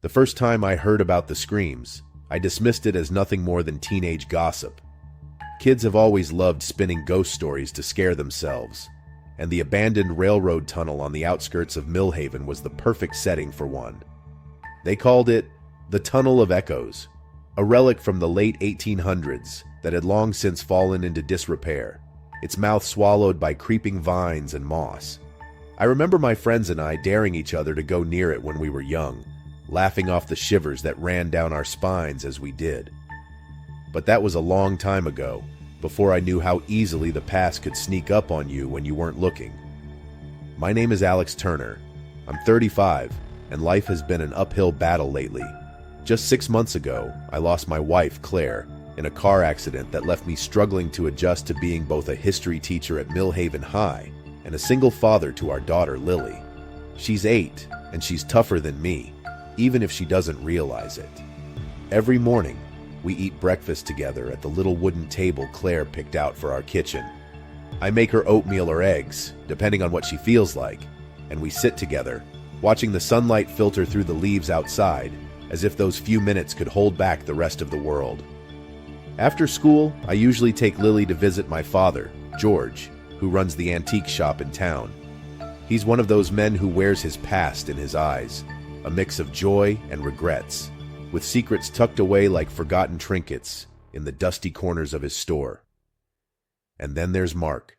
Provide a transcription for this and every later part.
The first time I heard about the screams, I dismissed it as nothing more than teenage gossip. Kids have always loved spinning ghost stories to scare themselves, and the abandoned railroad tunnel on the outskirts of Millhaven was the perfect setting for one. They called it the Tunnel of Echoes, a relic from the late 1800s that had long since fallen into disrepair, its mouth swallowed by creeping vines and moss. I remember my friends and I daring each other to go near it when we were young, laughing off the shivers that ran down our spines as we did. But that was a long time ago, before I knew how easily the past could sneak up on you when you weren't looking. My name is Alex Turner. I'm 35, and life has been an uphill battle lately. Just 6 months ago, I lost my wife, Claire, in a car accident that left me struggling to adjust to being both a history teacher at Millhaven High and a single father to our daughter, Lily. She's 8, and she's tougher than me, even if she doesn't realize it. Every morning, we eat breakfast together at the little wooden table Claire picked out for our kitchen. I make her oatmeal or eggs, depending on what she feels like, and we sit together, watching the sunlight filter through the leaves outside, as if those few minutes could hold back the rest of the world. After school, I usually take Lily to visit my father, George, who runs the antique shop in town. He's one of those men who wears his past in his eyes, a mix of joy and regrets, with secrets tucked away like forgotten trinkets in the dusty corners of his store. And then there's Mark,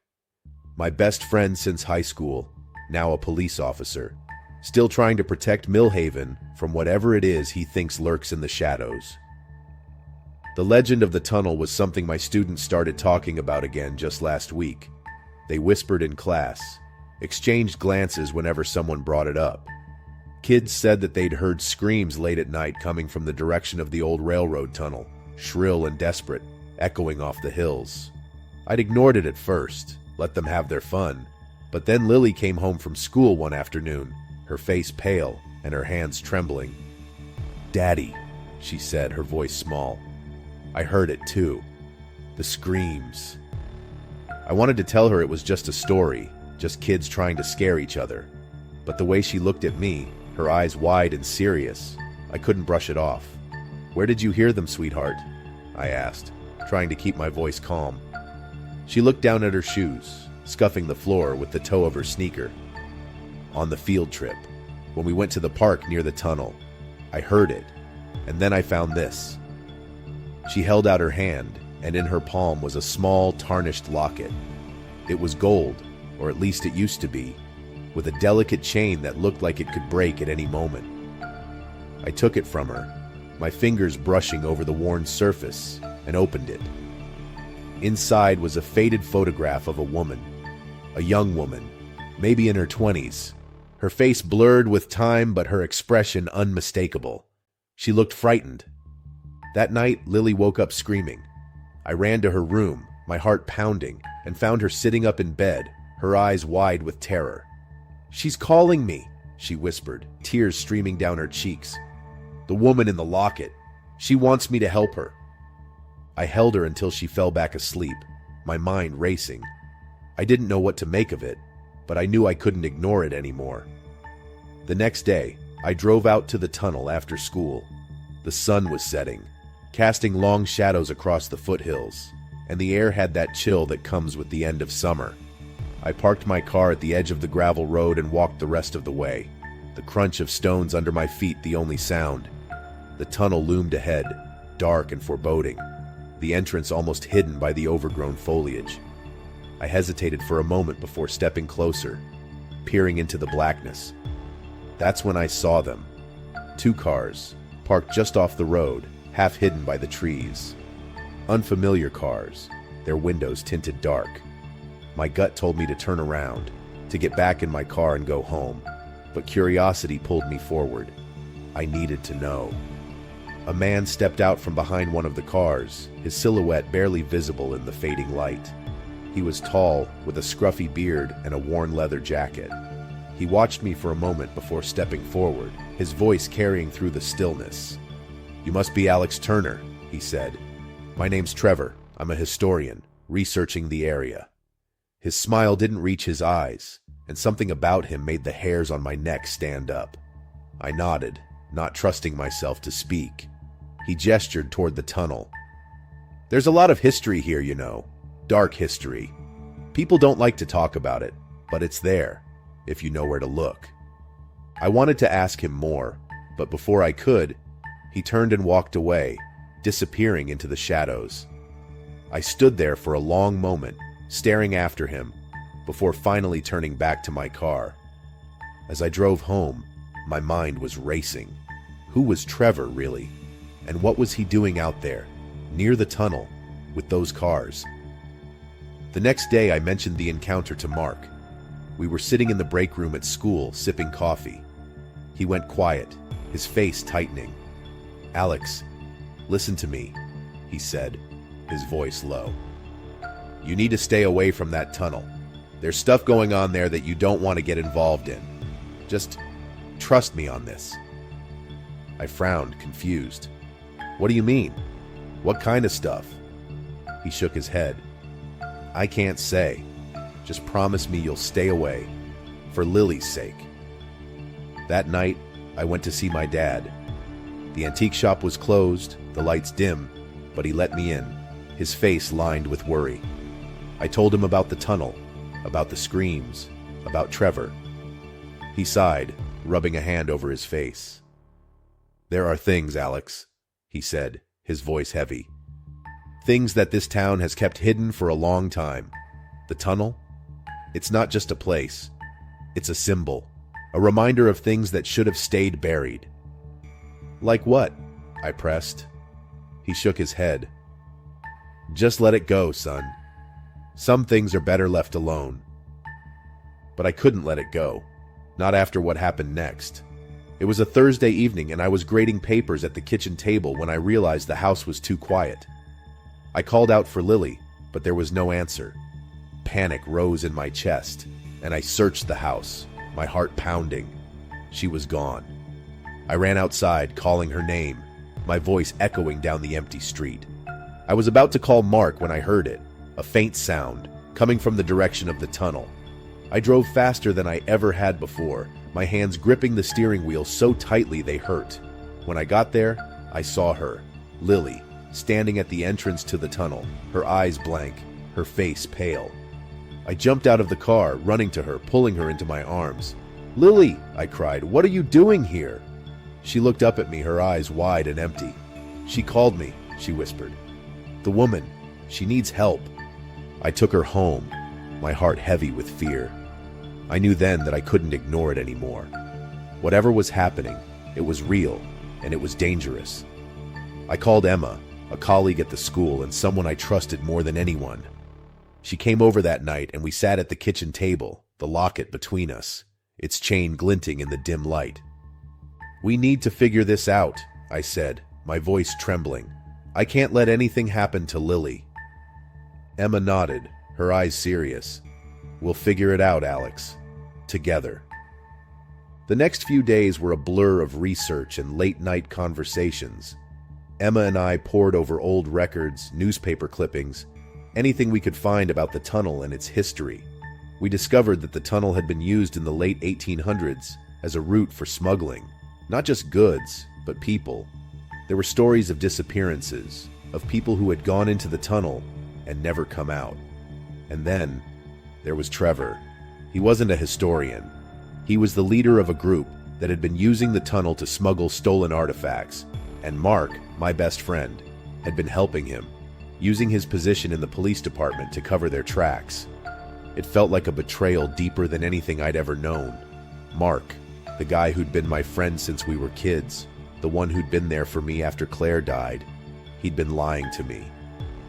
my best friend since high school, now a police officer, still trying to protect Millhaven from whatever it is he thinks lurks in the shadows. The legend of the tunnel was something my students started talking about again just last week. They whispered in class, exchanged glances whenever someone brought it up. Kids said that they'd heard screams late at night coming from the direction of the old railroad tunnel, shrill and desperate, echoing off the hills. I'd ignored it at first, let them have their fun, but then Lily came home from school one afternoon, her face pale and her hands trembling. "Daddy," she said, her voice small. I heard it too. The screams. I wanted to tell her it was just a story, just kids trying to scare each other. But the way she looked at me, her eyes wide and serious, I couldn't brush it off. "Where did you hear them, sweetheart?" I asked, trying to keep my voice calm. She looked down at her shoes, scuffing the floor with the toe of her sneaker. "On the field trip, when we went to the park near the tunnel. I heard it, and then I found this." She held out her hand, and in her palm was a small, tarnished locket. It was gold, or at least it used to be, with a delicate chain that looked like it could break at any moment. I took it from her, my fingers brushing over the worn surface, and opened it. Inside was a faded photograph of a woman, a young woman, maybe in her 20s, her face blurred with time but her expression unmistakable. She looked frightened. That night, Lily woke up screaming. I ran to her room, my heart pounding, and found her sitting up in bed, her eyes wide with terror. "She's calling me," she whispered, tears streaming down her cheeks. "The woman in the locket. She wants me to help her." I held her until she fell back asleep, my mind racing. I didn't know what to make of it, but I knew I couldn't ignore it anymore. The next day, I drove out to the tunnel after school. The sun was setting, casting long shadows across the foothills, and the air had that chill that comes with the end of summer. I parked my car at the edge of the gravel road and walked the rest of the way, the crunch of stones under my feet the only sound. The tunnel loomed ahead, dark and foreboding, the entrance almost hidden by the overgrown foliage. I hesitated for a moment before stepping closer, peering into the blackness. That's when I saw them. 2 cars, parked just off the road, half hidden by the trees. Unfamiliar cars, their windows tinted dark. My gut told me to turn around, to get back in my car and go home, but curiosity pulled me forward. I needed to know. A man stepped out from behind one of the cars, his silhouette barely visible in the fading light. He was tall, with a scruffy beard and a worn leather jacket. He watched me for a moment before stepping forward, his voice carrying through the stillness. "You must be Alex Turner," he said. "My name's Trevor. I'm a historian, researching the area." His smile didn't reach his eyes, and something about him made the hairs on my neck stand up. I nodded, not trusting myself to speak. He gestured toward the tunnel. There's a lot of history here, you know. Dark history. People don't like to talk about it, but it's there, if you know where to look. I wanted to ask him more, but before I could, he turned and walked away, disappearing into the shadows. I stood there for a long moment, staring after him, before finally turning back to my car. As I drove home, my mind was racing. Who was Trevor, really? And what was he doing out there, near the tunnel, with those cars? The next day, I mentioned the encounter to Mark. We were sitting in the break room at school, sipping coffee. He went quiet, his face tightening. "Alex, listen to me," he said, his voice low. "You need to stay away from that tunnel. There's stuff going on there that you don't want to get involved in. Just trust me on this." I frowned, confused. "What do you mean? What kind of stuff?" He shook his head. "I can't say. Just promise me you'll stay away, for Lily's sake." That night, I went to see my dad. The antique shop was closed, the lights dim, but he let me in, his face lined with worry. I told him about the tunnel, about the screams, about Trevor. He sighed, rubbing a hand over his face. "There are things, Alex," he said, his voice heavy. "Things that this town has kept hidden for a long time. The tunnel? It's not just a place. It's a symbol, a reminder of things that should have stayed buried." "Like what?" I pressed. He shook his head. "Just let it go, son. Some things are better left alone." But I couldn't let it go, not after what happened next. It was a Thursday evening and I was grading papers at the kitchen table when I realized the house was too quiet. I called out for Lily, but there was no answer. Panic rose in my chest, and I searched the house, my heart pounding. She was gone. I ran outside, calling her name, my voice echoing down the empty street. I was about to call Mark when I heard it, a faint sound, coming from the direction of the tunnel. I drove faster than I ever had before, my hands gripping the steering wheel so tightly they hurt. When I got there, I saw her, Lily, standing at the entrance to the tunnel, her eyes blank, her face pale. I jumped out of the car, running to her, pulling her into my arms. "Lily," I cried, "what are you doing here?" She looked up at me, her eyes wide and empty. "She called me," she whispered. "The woman, she needs help." I took her home, my heart heavy with fear. I knew then that I couldn't ignore it anymore. Whatever was happening, it was real, and it was dangerous. I called Emma, a colleague at the school and someone I trusted more than anyone. She came over that night and we sat at the kitchen table, the locket between us, its chain glinting in the dim light. "We need to figure this out," I said, my voice trembling. "I can't let anything happen to Lily." Emma nodded, her eyes serious. "We'll figure it out, Alex. Together." The next few days were a blur of research and late-night conversations. Emma and I pored over old records, newspaper clippings, anything we could find about the tunnel and its history. We discovered that the tunnel had been used in the late 1800s as a route for smuggling, not just goods, but people. There were stories of disappearances, of people who had gone into the tunnel and never come out. And then there was Trevor. He wasn't a historian. He was the leader of a group that had been using the tunnel to smuggle stolen artifacts, and Mark, my best friend, had been helping him, using his position in the police department to cover their tracks. It felt like a betrayal deeper than anything I'd ever known. Mark, the guy who'd been my friend since we were kids, the one who'd been there for me after Claire died, he'd been lying to me.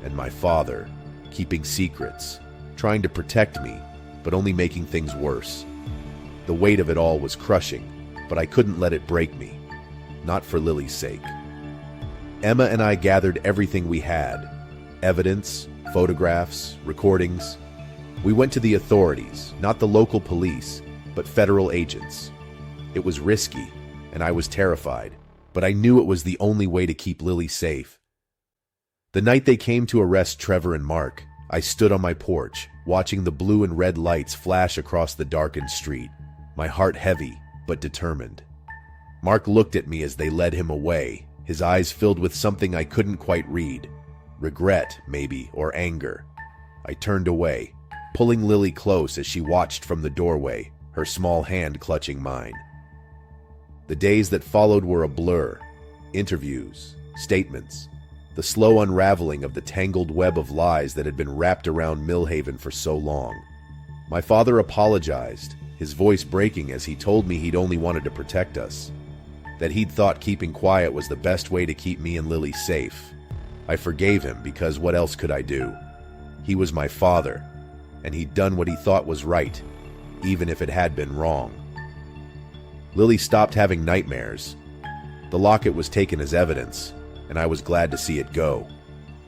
And my father, keeping secrets, trying to protect me, but only making things worse. The weight of it all was crushing, but I couldn't let it break me. Not for Lily's sake. Emma and I gathered everything we had. Evidence, photographs, recordings. We went to the authorities, not the local police, but federal agents. It was risky, and I was terrified, but I knew it was the only way to keep Lily safe. The night they came to arrest Trevor and Mark, I stood on my porch, watching the blue and red lights flash across the darkened street, my heart heavy but determined. Mark looked at me as they led him away, his eyes filled with something I couldn't quite read. Regret, maybe, or anger. I turned away, pulling Lily close as she watched from the doorway, her small hand clutching mine. The days that followed were a blur. Interviews, statements, the slow unraveling of the tangled web of lies that had been wrapped around Millhaven for so long. My father apologized, his voice breaking as he told me he'd only wanted to protect us, that he'd thought keeping quiet was the best way to keep me and Lily safe. I forgave him because what else could I do? He was my father, and he'd done what he thought was right, even if it had been wrong. Lily stopped having nightmares. The locket was taken as evidence, and I was glad to see it go.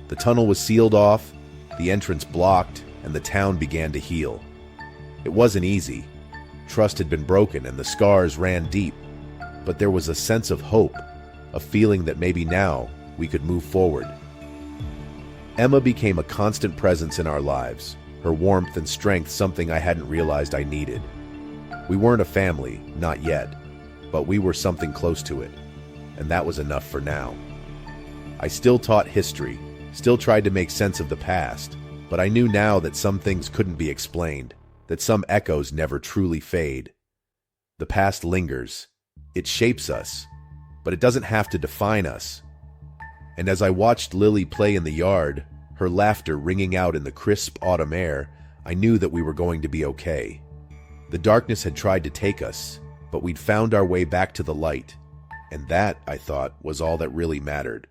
The tunnel was sealed off, the entrance blocked, and the town began to heal. It wasn't easy. Trust had been broken and the scars ran deep, but there was a sense of hope, a feeling that maybe now we could move forward. Emma became a constant presence in our lives, her warmth and strength something I hadn't realized I needed. We weren't a family, not yet, but we were something close to it, and that was enough for now. I still taught history, still tried to make sense of the past, but I knew now that some things couldn't be explained, that some echoes never truly fade. The past lingers. It shapes us, but it doesn't have to define us. And as I watched Lily play in the yard, her laughter ringing out in the crisp autumn air, I knew that we were going to be okay. The darkness had tried to take us, but we'd found our way back to the light, and that, I thought, was all that really mattered.